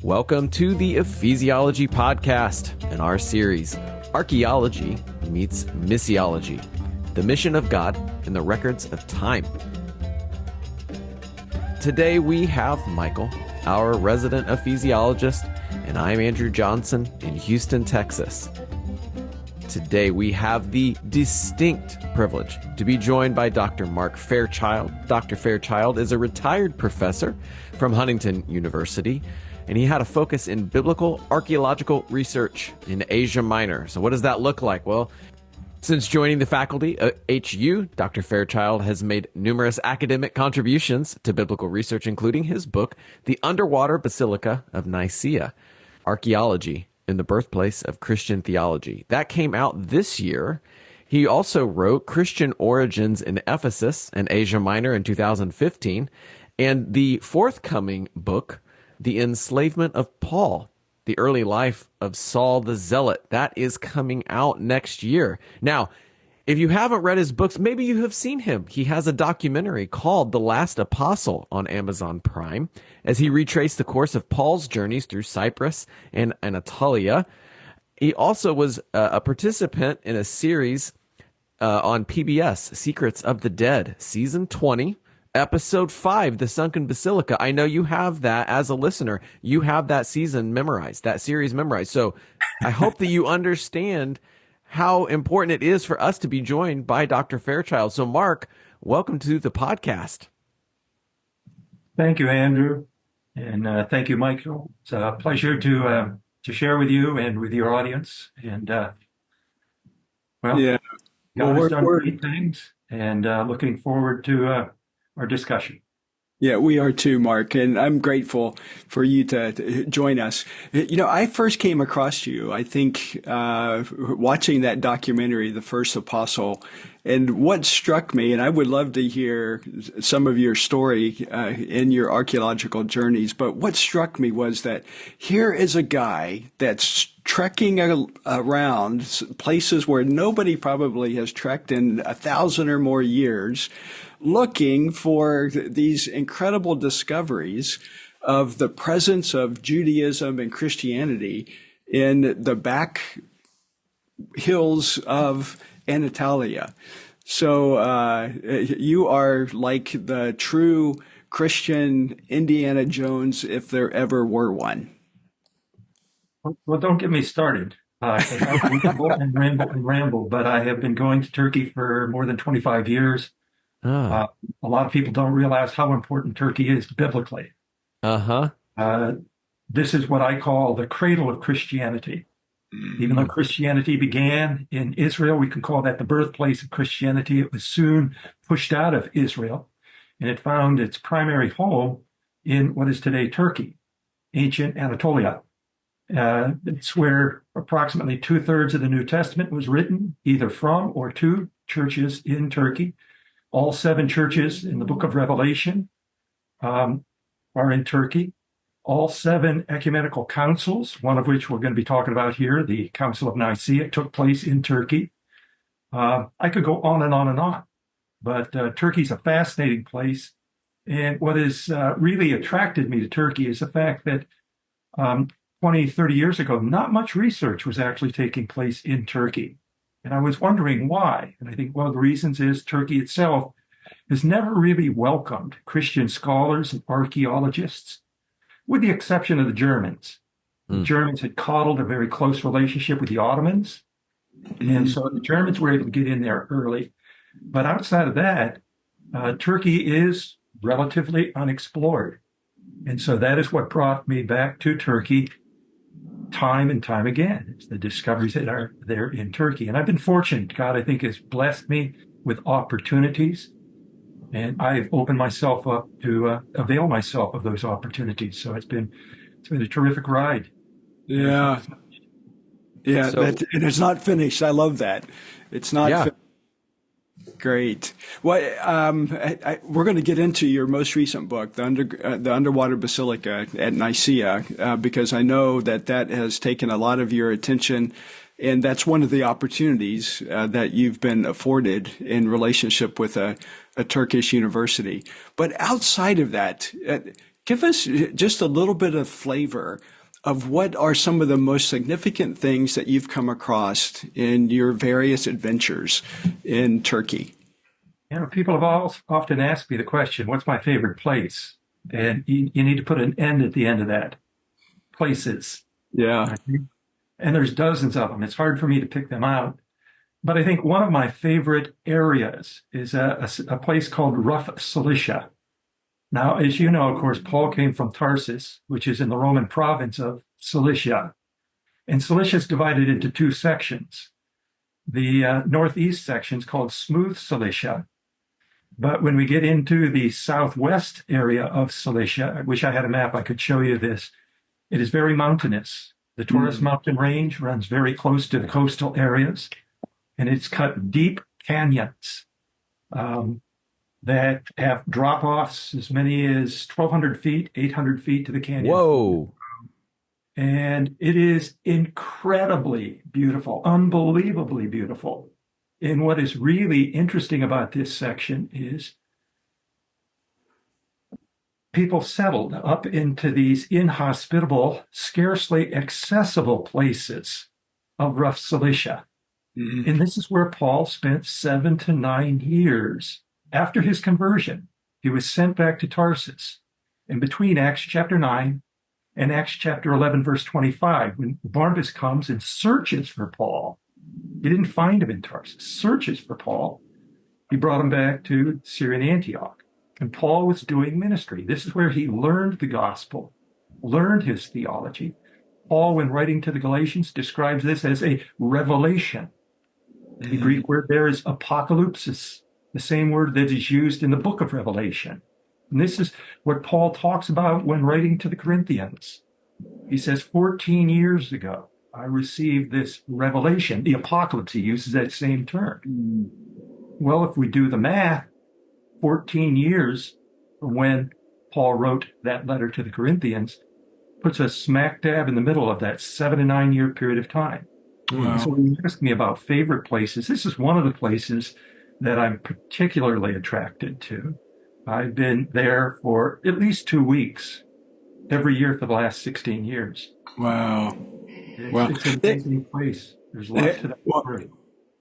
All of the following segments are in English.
Welcome to the Ephesiology Podcast and our series, Archaeology Meets Missiology, the mission of God in the records of time. Today we have Michael, our resident ephesiologist, and I'm Andrew Johnson in Houston, Texas. Today we have the distinct privilege to be joined by Dr. Mark Fairchild. Dr. Fairchild is a retired professor from Huntington University, and he had a focus in biblical archaeological research in Asia Minor. So what does that look like? Well, since joining the faculty at HU, Dr. Fairchild has made numerous academic contributions to biblical research, including his book, The Underwater Basilica of Nicaea, Archaeology in the Birthplace of Christian Theology. That came out this year. He also wrote Christian Origins in Ephesus and Asia Minor in 2015, and the forthcoming book, The Enslavement of Paul, the early life of Saul the Zealot. That is coming out next year. Now, if you haven't read his books, maybe you have seen him. He has a documentary called The Last Apostle on Amazon Prime, as he retraced the course of Paul's journeys through Cyprus and Anatolia. He also was a participant in a series on PBS, Secrets of the Dead, Season 20, Episode 5, The Sunken Basilica. I know you have that as a listener. You have that season memorized, that series memorized. So I hope that you understand how important it is for us to be joined by Dr. Fairchild. So Mark, welcome to the podcast. Thank you, Andrew. And thank you, Michael. It's a pleasure to share with you and with your audience. And God has done great things, and looking forward to our discussion. Yeah, we are too, Mark, and I'm grateful for you to join us. You know, I first came across you, I think, watching that documentary, The First Apostle, and what struck me, and I would love to hear some of your story in your archaeological journeys, but what struck me was that here is a guy that's trekking around places where nobody probably has trekked in 1,000 or more years, looking for these incredible discoveries of the presence of Judaism and Christianity in the back hills of Anatolia. So you are like the true Christian Indiana Jones, if there ever were one. Well, don't get me started. I ramble, but I have been going to Turkey for more than 25 years. A lot of people don't realize how important Turkey is biblically. This is what I call the cradle of Christianity. Even though Christianity began in Israel, we can call that the birthplace of Christianity. It was soon pushed out of Israel, and it found its primary home in what is today Turkey, ancient Anatolia. It's where approximately 2/3 of the New Testament was written, either from or to churches in Turkey. All 7 churches in the book of Revelation are in Turkey. All 7 ecumenical councils, one of which we're going to be talking about here, the Council of Nicaea, took place in Turkey. I could go on and on and on, but Turkey's a fascinating place. And what has really attracted me to Turkey is the fact that 20, 30 years ago, not much research was actually taking place in Turkey. And I was wondering why. And I think one of the reasons is Turkey itself has never really welcomed Christian scholars and archaeologists, with the exception of the Germans. The Germans had coddled a very close relationship with the Ottomans. And so the Germans were able to get in there early. But outside of that, Turkey is relatively unexplored. And so that is what brought me back to Turkey time and time again. It's the discoveries that are there in Turkey. And I've been fortunate. God, I think, has blessed me with opportunities. And I've opened myself up to avail myself of those opportunities. So it's been a terrific ride. Yeah. Yeah. So, and it's not finished. I love that. It's not finished. Great. Well, we're going to get into your most recent book, the Underwater Basilica at Nicaea, because I know that has taken a lot of your attention, and that's one of the opportunities that you've been afforded in relationship with a Turkish university. But outside of that, Give us just a little bit of flavor of what are some of the most significant things that you've come across in your various adventures in Turkey. People have often asked me the question, what's my favorite place? And you need to put an end at the end of that. Places. Yeah. Okay? And there's dozens of them. It's hard for me to pick them out. But I think one of my favorite areas is a place called Rough Cilicia. Now, as you know, of course, Paul came from Tarsus, which is in the Roman province of Cilicia. And Cilicia is divided into two sections. The northeast section is called Smooth Cilicia. But when we get into the southwest area of Cilicia, I wish I had a map, I could show you this. It is very mountainous. The Taurus mountain range runs very close to the coastal areas, and it's cut deep canyons that have drop-offs as many as 1,200 feet, 800 feet to the canyon. Whoa. And it is incredibly beautiful, unbelievably beautiful. And what is really interesting about this section is people settled up into these inhospitable, scarcely accessible places of Rough Cilicia. Mm-hmm. And this is where Paul spent 7 to 9 years after his conversion. He was sent back to Tarsus. And between Acts chapter 9 and Acts chapter 11, verse 25, when Barnabas comes and searches for Paul, he didn't find him in Tarsus, searches for Paul. He brought him back to Syrian Antioch. And Paul was doing ministry. This is where he learned the gospel, learned his theology. Paul, when writing to the Galatians, describes this as a revelation. The Greek word there is apocalypsis, the same word that is used in the book of Revelation. And this is what Paul talks about when writing to the Corinthians. He says, 14 years ago, I received this revelation. The apocalypse, he uses that same term. Well, if we do the math, 14 years from when Paul wrote that letter to the Corinthians puts us smack dab in the middle of that 7 to 9 year period of time. Wow. So when you ask me about favorite places, this is one of the places that I'm particularly attracted to. I've been there for at least 2 weeks every year for the last 16 years. Wow. It's an amazing place. There's a lot to that story.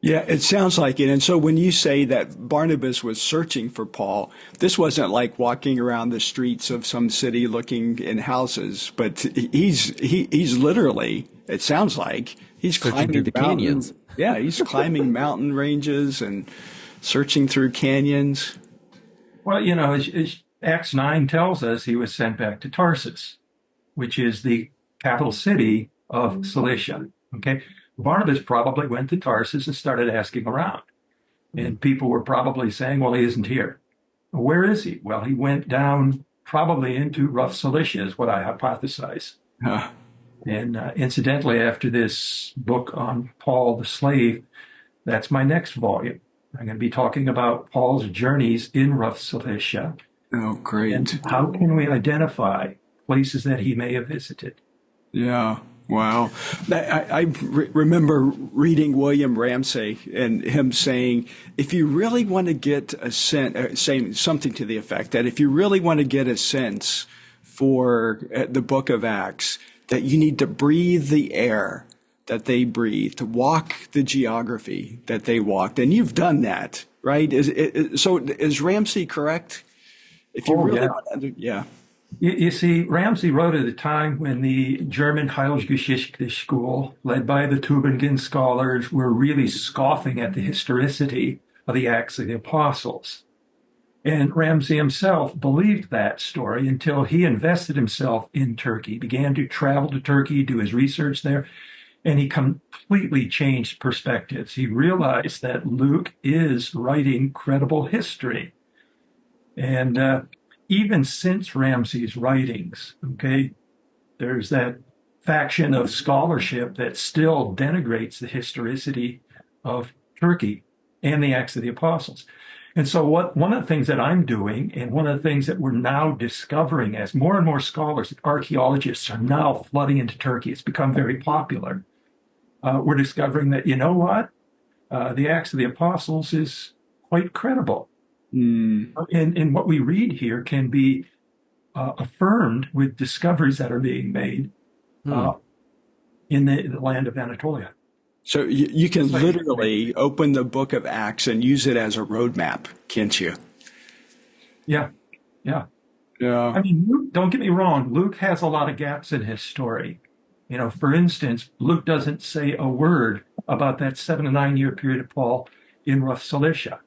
Yeah, it sounds like it. And so when you say that Barnabas was searching for Paul, this wasn't like walking around the streets of some city looking in houses, but he's literally, it sounds like, he's climbing through the canyons. Yeah, he's climbing mountain ranges and searching through canyons. Well, as Acts 9 tells us, he was sent back to Tarsus, which is the capital city of Cilicia. Okay. Barnabas probably went to Tarsus and started asking around. And people were probably saying, well, he isn't here. Where is he? Well, he went down probably into Rough Cilicia is what I hypothesize. Huh. And incidentally, after this book on Paul the slave, that's my next volume. I'm going to be talking about Paul's journeys in Rough Cilicia. Oh, great. And how can we identify places that he may have visited? Yeah. Wow. I remember reading William Ramsey and him saying, if you really want to get a sense, saying something to the effect that if you really want to get a sense for the book of Acts, that you need to breathe the air that they breathed, to walk the geography that they walked. And you've done that, right? So is Ramsey correct? If you really want to, yeah. You see, Ramsey wrote at a time when the German Heilsgeschichte school, led by the Tübingen scholars, were really scoffing at the historicity of the Acts of the Apostles. And Ramsey himself believed that story until he invested himself in Turkey, began to travel to Turkey, do his research there, and he completely changed perspectives. He realized that Luke is writing credible history. And even since Ramsey's writings, okay, there's that faction of scholarship that still denigrates the historicity of Turkey and the Acts of the Apostles. And so one of the things that I'm doing, and one of the things that we're now discovering as more and more scholars, archaeologists are now flooding into Turkey, it's become very popular. We're discovering that, you know what? The Acts of the Apostles is quite credible. And what we read here can be affirmed with discoveries that are being made in the land of Anatolia. So you can literally open the book of Acts and use it as a roadmap, can't you? Yeah, yeah. Yeah. I mean, Luke, don't get me wrong, Luke has a lot of gaps in his story. For instance, Luke doesn't say a word about that 7 to 9 year period of Paul in Rough Cilicia.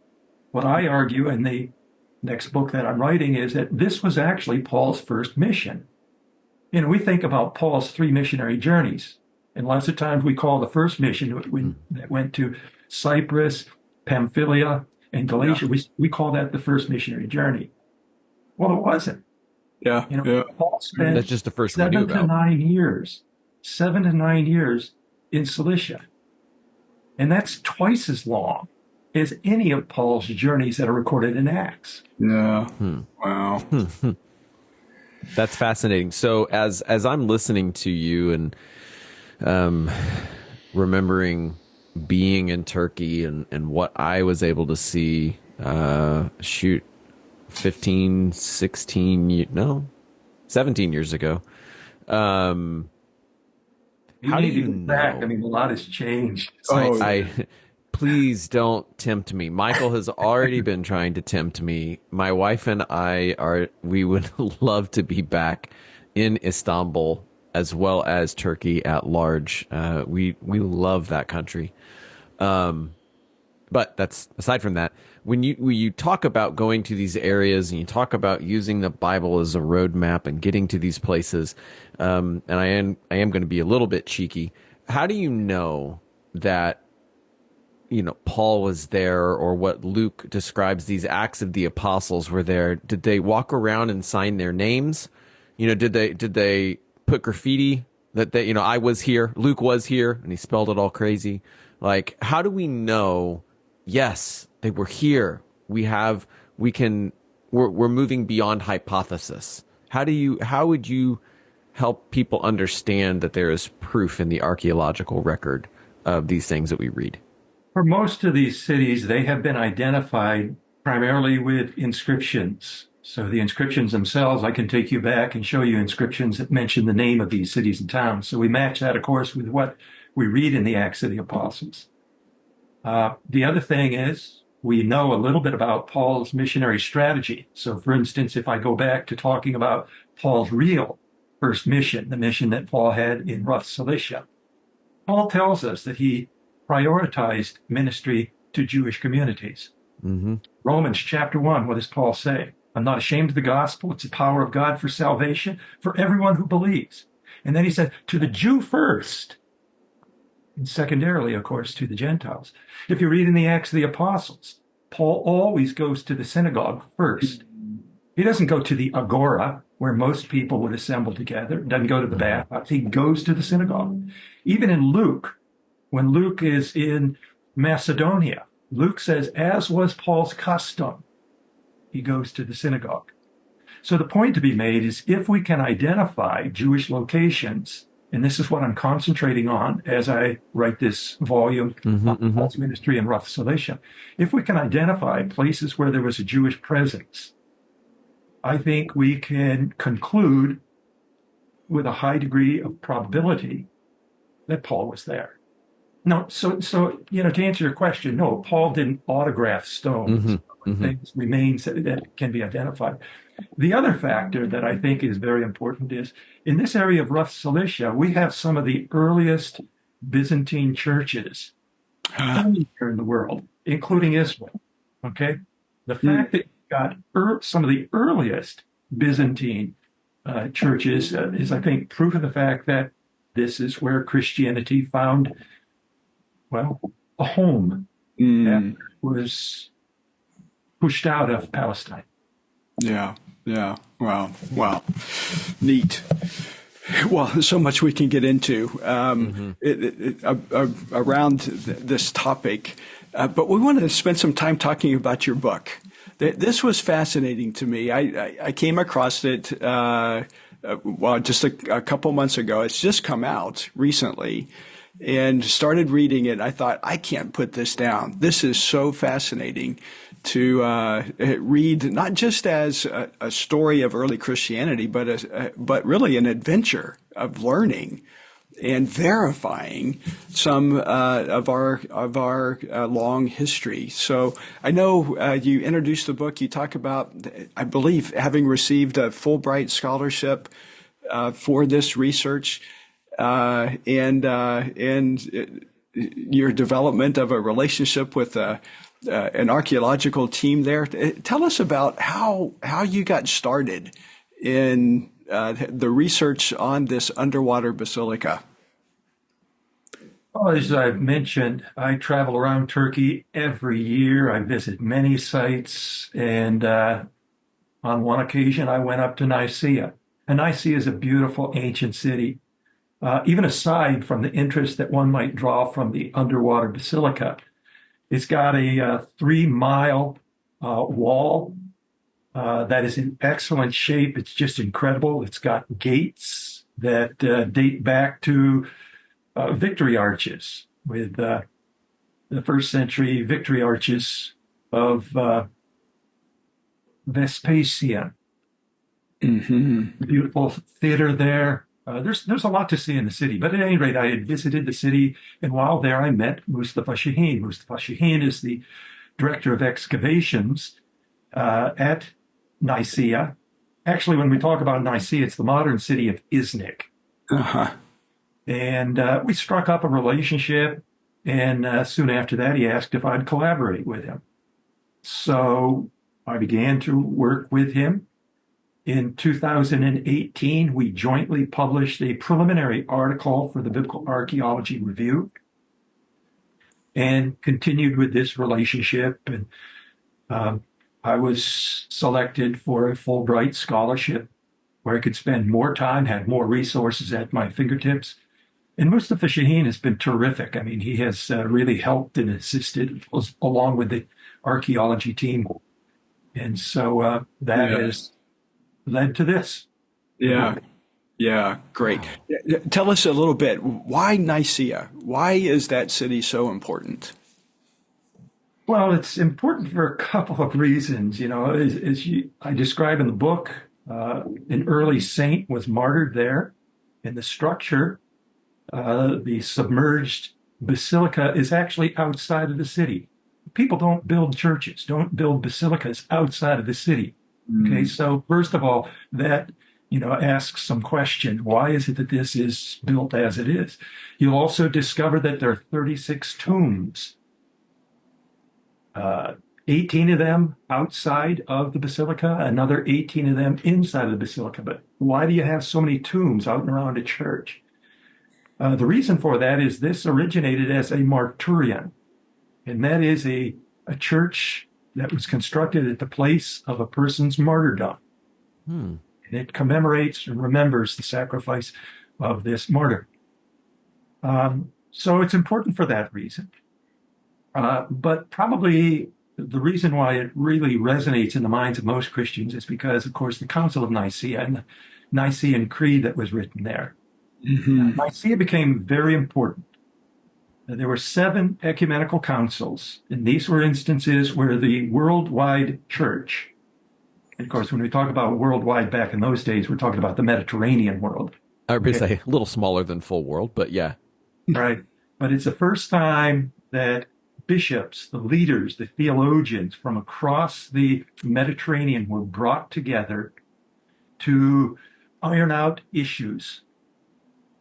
What I argue in the next book that I'm writing is that this was actually Paul's first mission. We think about Paul's 3 missionary journeys, and lots of times we call the first mission that went to Cyprus, Pamphylia, and Galatia. Yeah. We call that the first missionary journey. Well, it wasn't. Yeah. Paul spent That's just the first one we knew about. 7 to 9 years in Cilicia. And that's twice as long as any of Paul's journeys that are recorded in Acts. Yeah. Wow. That's fascinating. So as I'm listening to you and remembering being in Turkey and what I was able to see, 17 years ago. How do you know? Back? I mean, a lot has changed. Please don't tempt me. Michael has already been trying to tempt me. My wife and we would love to be back in Istanbul as well as Turkey at large. We love that country. But that's aside from that. When you talk about going to these areas and you talk about using the Bible as a roadmap and getting to these places, and I am going to be a little bit cheeky. How do you know that Paul was there, or what Luke describes these Acts of the Apostles were there? Did they walk around and sign their names? Did they put graffiti that I was here, Luke was here, and he spelled it all crazy? Like, how do we know? Yes, they were here. We're moving beyond hypothesis. How would you help people understand that there is proof in the archaeological record of these things that we read? For most of these cities, they have been identified primarily with inscriptions. So the inscriptions themselves, I can take you back and show you inscriptions that mention the name of these cities and towns. So we match that, of course, with what we read in the Acts of the Apostles. The other thing is we know a little bit about Paul's missionary strategy. So, for instance, if I go back to talking about Paul's real first mission, the mission that Paul had in Rough Cilicia, Paul tells us that he prioritized ministry to Jewish communities. Mm-hmm. Romans chapter 1, what does Paul say? I'm not ashamed of the gospel. It's the power of God for salvation for everyone who believes. And then he said, to the Jew first, and secondarily, of course, to the Gentiles. If you read in the Acts of the Apostles, Paul always goes to the synagogue first. He doesn't go to the agora, where most people would assemble together. Doesn't go to the bathhouse. He goes to the synagogue. Even in Luke, when Luke is in Macedonia, Luke says, as was Paul's custom, he goes to the synagogue. So the point to be made is if we can identify Jewish locations, and this is what I'm concentrating on as I write this volume on Paul's ministry in Rough Cilicia. If we can identify places where there was a Jewish presence, I think we can conclude with a high degree of probability that Paul was there. No, so to answer your question, no, Paul didn't autograph stones. Things remains that can be identified. The other factor that I think is very important is in this area of Rough Cilicia, we have some of the earliest Byzantine churches anywhere in the world, including Israel. Okay, the fact that you've got some of the earliest Byzantine churches is, I think, proof of the fact that this is where Christianity found, well, a home that was pushed out of Palestine. Yeah. Wow. Neat. Well, there's so much we can get into around this topic, but we want to spend some time talking about your book. This was fascinating to me. I came across it just a couple months ago. It's just come out recently. and started reading it. I thought, I can't put this down. This is so fascinating to read, not just as a story of early Christianity, but really an adventure of learning and verifying some of our long history. So I know you introduced the book. You talk about, I believe, having received a Fulbright scholarship for this research, and your development of a relationship with an archaeological team there. Tell us about how you got started in the research on this underwater basilica. Well, as I've mentioned, I travel around Turkey every year. I visit many sites, and on one occasion, I went up to Nicaea. And Nicaea is a beautiful ancient city. Even aside from the interest that one might draw from the underwater basilica, it's got a 3-mile wall that is in excellent shape. It's just incredible. It's got gates that date back to victory arches, with the first century victory arches of Vespasian. Mm-hmm. Beautiful theater there. There's a lot to see in the city, but at any rate, I had visited the city, and while there, I met Mustafa Şahin. Mustafa Şahin is the director of excavations at Nicaea. Actually, when we talk about Nicaea, it's the modern city of Iznik. Uh-huh. And we struck up a relationship, and soon after that, he asked if I'd collaborate with him. So I began to work with him. In 2018, we jointly published a preliminary article for the Biblical Archaeology Review and continued with this relationship. And I was selected for a Fulbright scholarship where I could spend more time, had more resources at my fingertips. And Mustafa Şahin has been terrific. I mean, he has really helped and assisted along with the archaeology team. And so that has led to this. Yeah. Yeah. Great. Tell us a little bit. Why Nicaea? Why is that city so important? Well, it's important for a couple of reasons. You know, I describe in the book, an early saint was martyred there. And the structure, the submerged basilica, is actually outside of the city. People don't build churches, don't build basilicas outside of the city. Okay, so first of all, that, asks some question. Why is it that this is built as it is? You'll also discover that there are 36 tombs, 18 of them outside of the basilica, another 18 of them inside of the basilica. But why do you have so many tombs out and around a church? The reason for that is this originated as a martyrion, and that is a church that was constructed at the place of a person's martyrdom. And it commemorates and remembers the sacrifice of this martyr. So it's important for that reason. But probably the reason why it really resonates in the minds of most Christians is because, of course, the Council of Nicaea and the Nicene Creed that was written there. Mm-hmm. Nicaea became very important. There were 7 ecumenical councils, and these were instances where the worldwide church, and of course, when we talk about worldwide back in those days, we're talking about the Mediterranean world. I would say a little smaller than full world, but yeah. Right. But it's the first time that bishops, the leaders, the theologians from across the Mediterranean were brought together to iron out issues.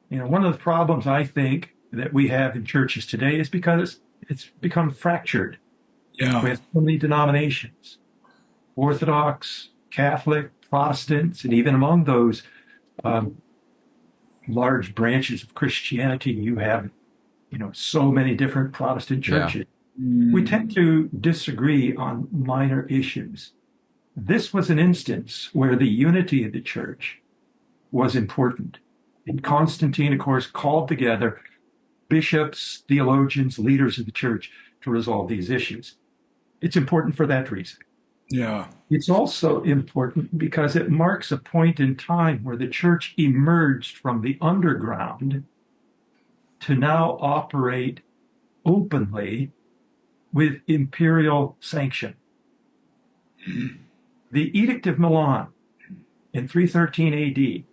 One of the problems, I think, that we have in churches today is because it's become fractured with so many denominations, Orthodox, Catholic, Protestants, and even among those large branches of Christianity, you have, so many different Protestant churches. Yeah. We tend to disagree on minor issues. This was an instance where the unity of the church was important. And Constantine, of course, called together bishops, theologians, leaders of the church to resolve these issues. It's important for that reason. Yeah. It's also important because it marks a point in time where the church emerged from the underground to now operate openly with imperial sanction. The Edict of Milan in 313 AD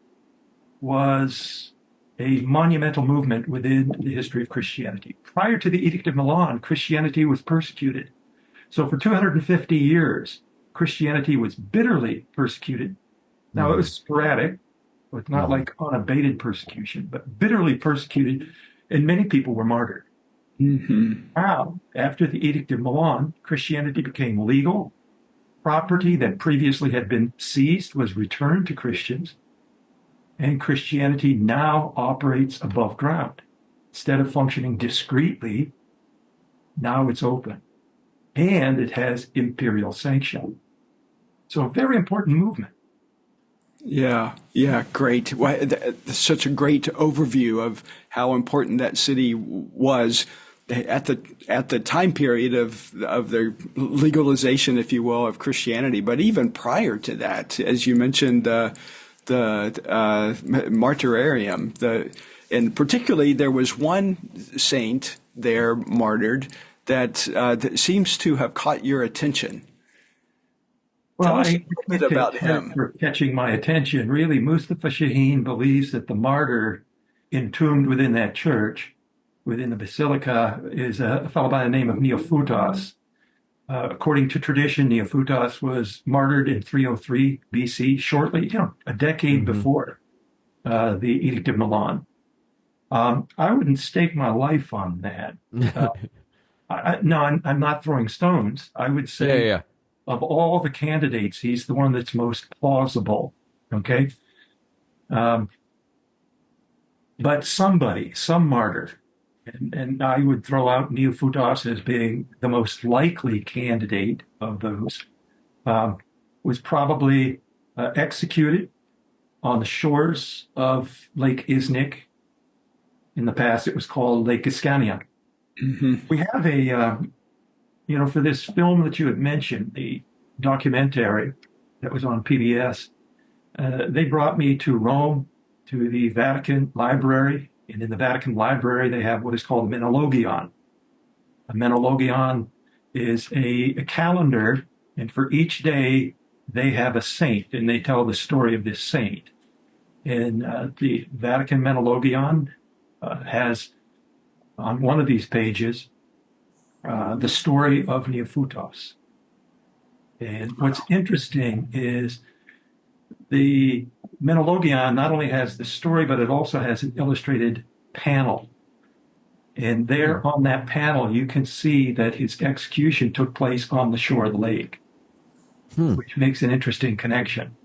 was a monumental movement within the history of Christianity. Prior to the Edict of Milan, Christianity was persecuted. So for 250 years, Christianity was bitterly persecuted. Now, it was sporadic, but not like unabated persecution, but bitterly persecuted, and many people were martyred. Now, after the Edict of Milan, Christianity became legal. Property that previously had been seized was returned to Christians, and Christianity now operates above ground. Instead of functioning discreetly, now it's open, and it has imperial sanction. So a very important movement. Yeah, great. Well, such a great overview of how important that city was at the time period of the legalization, if you will, of Christianity. But even prior to that, as you mentioned, the martyrarium, and particularly there was one saint there martyred that seems to have caught your attention. Well, Tell us I a bit about him. For catching my attention, really, Mustafa Shaheen believes that the martyr entombed within that church, within the basilica, is a fellow by the name of Neophutos. According to tradition, Neophutos was martyred in 303 BC, shortly, a decade before the Edict of Milan. I wouldn't stake my life on that. I'm not throwing stones. I would say of all the candidates, he's the one that's most plausible. Okay. But some martyr, and I would throw out Neophutos as being the most likely candidate of those, was probably executed on the shores of Lake Iznik. In the past, it was called Lake Iscania. We have for this film that you had mentioned, the documentary that was on PBS, they brought me to Rome, to the Vatican Library. And in the Vatican Library, they have what is called a Menologion. A Menologion is a calendar, and for each day, they have a saint, and they tell the story of this saint. And the Vatican Menologion has, on one of these pages, the story of Neophutos. And what's interesting is the Menologion not only has the story, but it also has an illustrated panel. And there on that panel, you can see that his execution took place on the shore of the lake, which makes an interesting connection.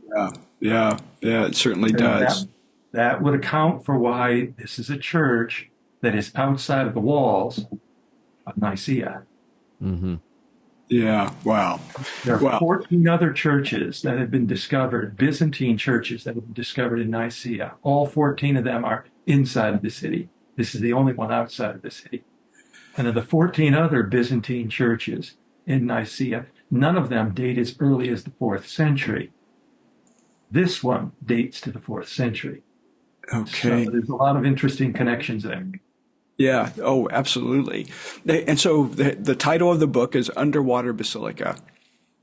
Yeah, it certainly does. That would account for why this is a church that is outside of the walls of Nicaea. Yeah, wow. There are 14 other churches that have been discovered, Byzantine churches that have been discovered in Nicaea. All 14 of them are inside of the city. This is the only one outside of the city. And of the 14 other Byzantine churches in Nicaea, none of them date as early as the 4th century. This one dates to the 4th century. Okay. So there's a lot of interesting connections there. Yeah. Oh, absolutely. And so the title of the book is Underwater Basilica.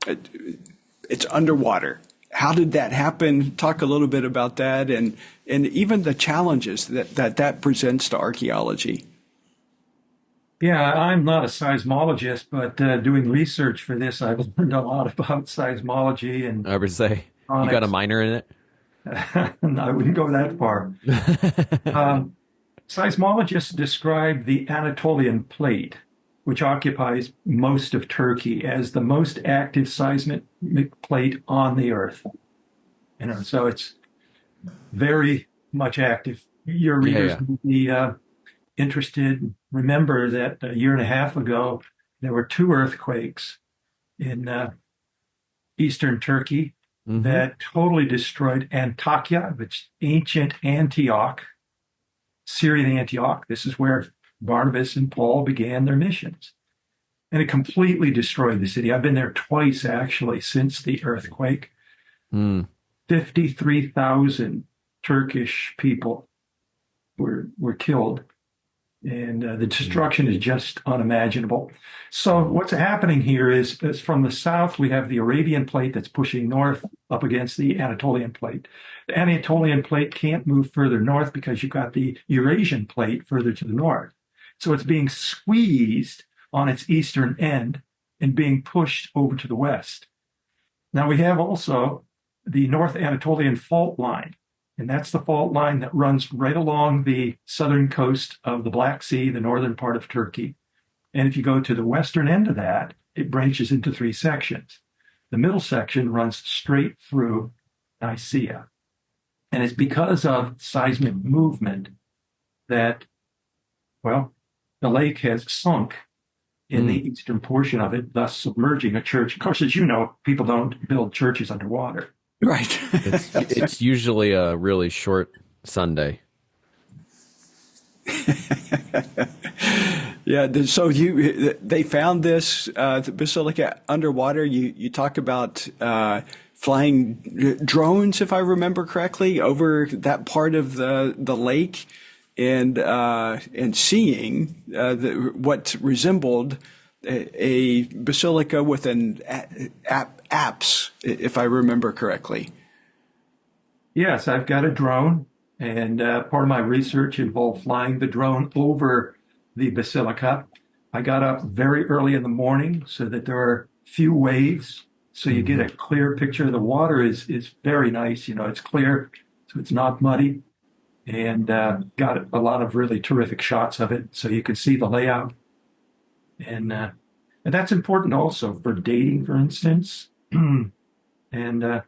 It's underwater. How did that happen? Talk a little bit about that and even the challenges that presents to archaeology. Yeah, I'm not a seismologist, but doing research for this, I've learned a lot about seismology. And I would say you got a minor in it? I wouldn't go that far. Seismologists describe the Anatolian plate, which occupies most of Turkey, as the most active seismic plate on the Earth. So it's very much active. Your readers will be interested. Remember that a year and a half ago, there were 2 earthquakes in eastern Turkey that totally destroyed Antakya, which ancient Antioch, Syrian Antioch. This is where Barnabas and Paul began their missions. And it completely destroyed the city. I've been there twice, actually, since the earthquake. 53,000 Turkish people were killed and the destruction is just unimaginable. So what's happening here is from the south, we have the Arabian plate that's pushing north up against the Anatolian plate. The Anatolian plate can't move further north because you've got the Eurasian plate further to the north. So it's being squeezed on its eastern end and being pushed over to the west. Now we have also the North Anatolian fault line, and that's the fault line that runs right along the southern coast of the Black Sea, the northern part of Turkey. And if you go to the western end of that, it branches into three sections. The middle section runs straight through Nicaea. And it's because of seismic movement that, well, the lake has sunk in the eastern portion of it, thus submerging a church. Of course, as you know, people don't build churches underwater. Right. It's usually a really short Sunday. Yeah. So they found this the basilica underwater. You talk about flying drones, if I remember correctly, over that part of the lake, and seeing what resembled a basilica with an apse, if I remember correctly. Yes, I've got a drone, and part of my research involved flying the drone over the basilica. I got up very early in the morning so that there are few waves, so you get a clear picture. The water is very nice, it's clear, so it's not muddy, and got a lot of really terrific shots of it, so you can see the layout. And that's important also for dating, for instance. And well,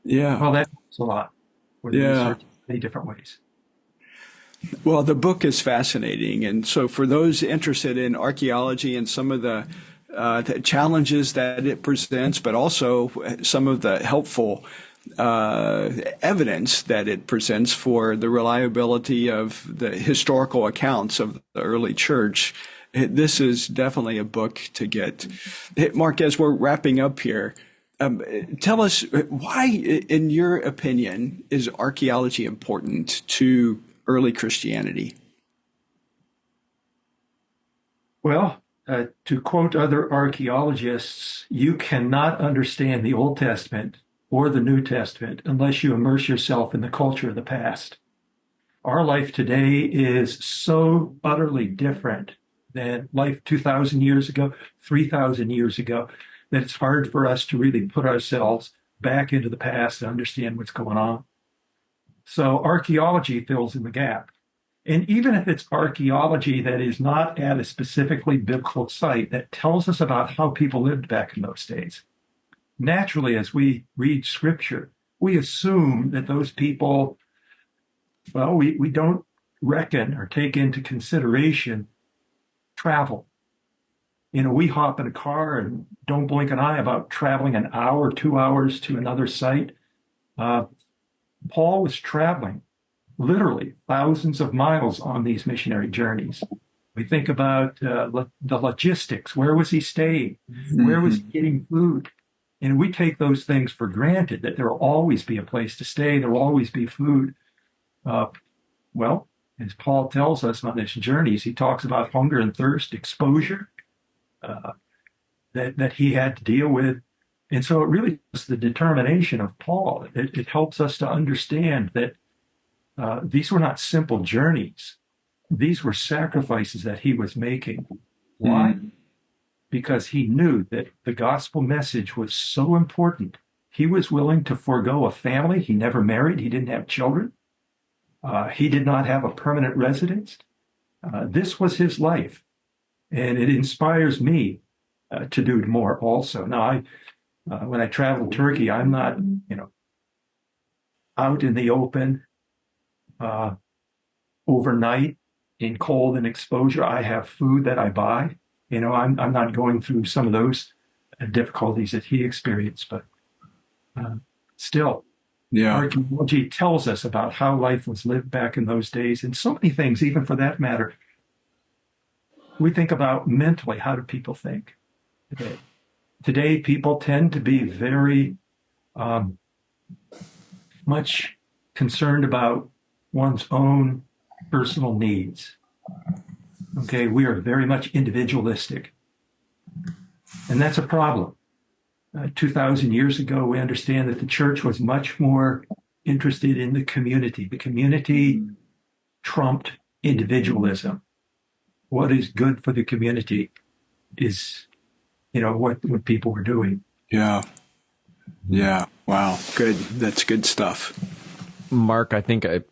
that helps a lot for the research in many different ways. Well, the book is fascinating. And so for those interested in archaeology and some of the challenges that it presents, but also some of the helpful evidence that it presents for the reliability of the historical accounts of the early church, this is definitely a book to get. Mark, as we're wrapping up here, tell us why, in your opinion, is archaeology important to early Christianity? Well, to quote other archaeologists, you cannot understand the Old Testament or the New Testament unless you immerse yourself in the culture of the past. Our life today is so utterly different than life 2,000 years ago, 3,000 years ago, that it's hard for us to really put ourselves back into the past and understand what's going on. So archaeology fills in the gap. And even if it's archaeology that is not at a specifically biblical site, that tells us about how people lived back in those days. Naturally, as we read scripture, we assume that those people, well, we don't reckon or take into consideration travel. We hop in a car and don't blink an eye about traveling an hour, 2 hours to another site. Paul was traveling literally thousands of miles on these missionary journeys. We think about the logistics. Where was he staying? Where was he getting food? And we take those things for granted, that there will always be a place to stay. There will always be food. Well, as Paul tells us on his journeys, he talks about hunger and thirst, exposure that he had to deal with. And so it really is the determination of Paul. It helps us to understand that these were not simple journeys. These were sacrifices that he was making. Why? Because he knew that the gospel message was so important. He was willing to forego a family. He never married. He didn't have children. He did not have a permanent residence. This was his life. And it inspires me to do more also. Now, when I travel Turkey, I'm not, out in the open overnight in cold and exposure. I have food that I buy. I'm not going through some of those difficulties that he experienced, but still, archaeology tells us about how life was lived back in those days, and so many things, even for that matter. We think about mentally, how do people think today? Today, people tend to be very much concerned about one's own personal needs. Okay, we are very much individualistic, and that's a problem. 2,000 years ago, we understand that the church was much more interested in the community. The community trumped individualism. What is good for the community is, what people were doing. Yeah. Yeah. Wow. Good. That's good stuff. Mark, I think I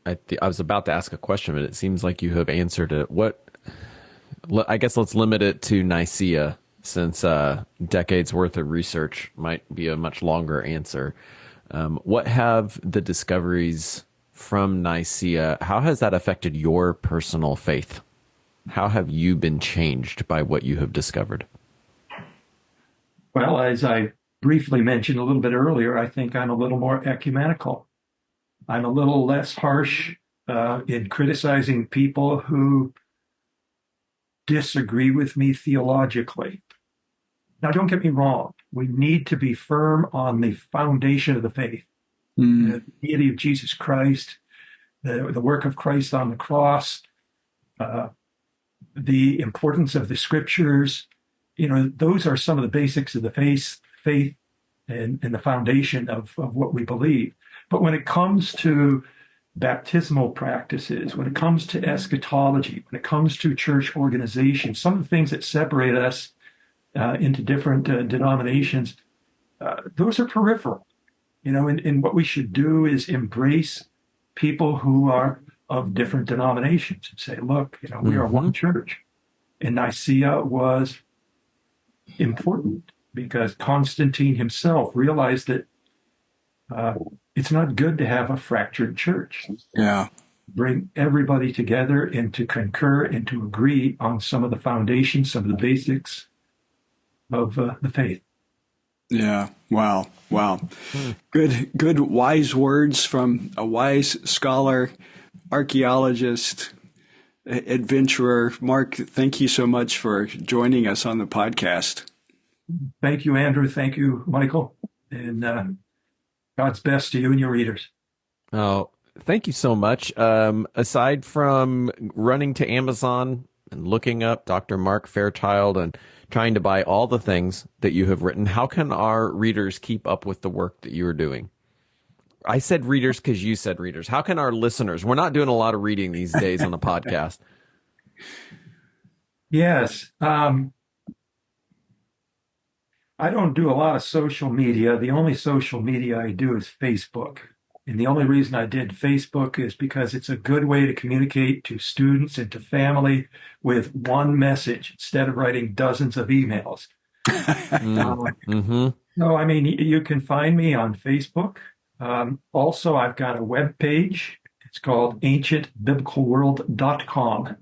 was about to ask a question, but it seems like you have answered it. I guess let's limit it to Nicaea, since decades worth of research might be a much longer answer. What have the discoveries from Nicaea, how has that affected your personal faith? How have you been changed by what you have discovered? Well, as I briefly mentioned a little bit earlier, I think I'm a little more ecumenical. I'm a little less harsh in criticizing people who disagree with me theologically. Now, don't get me wrong. We need to be firm on the foundation of the faith, the deity of Jesus Christ, the work of Christ on the cross, the importance of the scriptures. Those are some of the basics of the faith and the foundation of what we believe. But when it comes to baptismal practices, when it comes to eschatology, when it comes to church organization, some of the things that separate us into different denominations, those are peripheral. And what we should do is embrace people who are of different denominations and say, look, we are one church. And Nicaea was important because Constantine himself realized that it's not good to have a fractured church. Yeah. Bring everybody together and to concur and to agree on some of the foundations, some of the basics of the faith. Yeah. Wow. Good wise words from a wise scholar, archaeologist, adventurer. Mark, thank you so much for joining us on the podcast. Thank you, Andrew. Thank you, Michael. And God's best to you and your readers. Oh, thank you so much. Aside from running to Amazon and looking up Dr. Mark Fairchild and trying to buy all the things that you have written, how can our readers keep up with the work that you are doing? I said readers because you said readers. How can our listeners? We're not doing a lot of reading these days on the podcast. Yes. I don't do a lot of social media. The only social media I do is Facebook. And the only reason I did Facebook is because it's a good way to communicate to students and to family with one message instead of writing dozens of emails. No, I mean, you can find me on Facebook. Also, I've got a web page. It's called ancientbiblicalworld.com.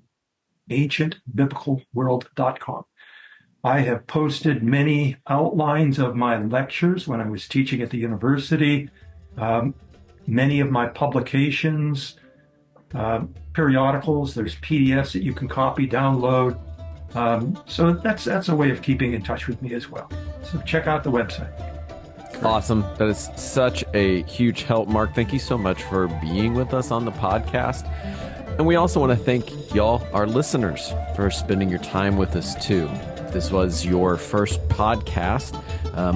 ancientbiblicalworld.com. I have posted many outlines of my lectures when I was teaching at the university, many of my publications, periodicals. There's PDFs that you can copy, download. So that's a way of keeping in touch with me as well. So check out the website. Awesome. That is such a huge help, Mark. Thank you so much for being with us on the podcast. And we also want to thank y'all, our listeners, for spending your time with us too. If this was your first podcast,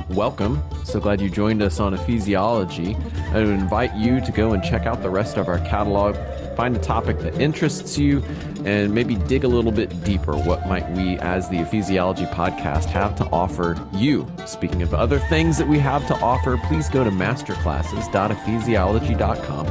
welcome. So glad you joined us on Ephesiology. I would invite you to go and check out the rest of our catalog, find a topic that interests you, and maybe dig a little bit deeper. What might we, as the Ephesiology Podcast, have to offer you? Speaking of other things that we have to offer, please go to masterclasses.ephesiology.com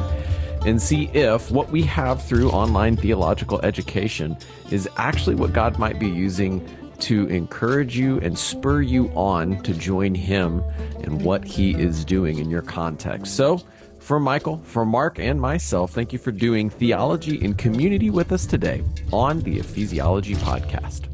and see if what we have through online theological education is actually what God might be using to encourage you and spur you on to join Him in what He is doing in your context. So, for Michael, for Mark, and myself, thank you for doing theology in community with us today on the Ephesiology Podcast.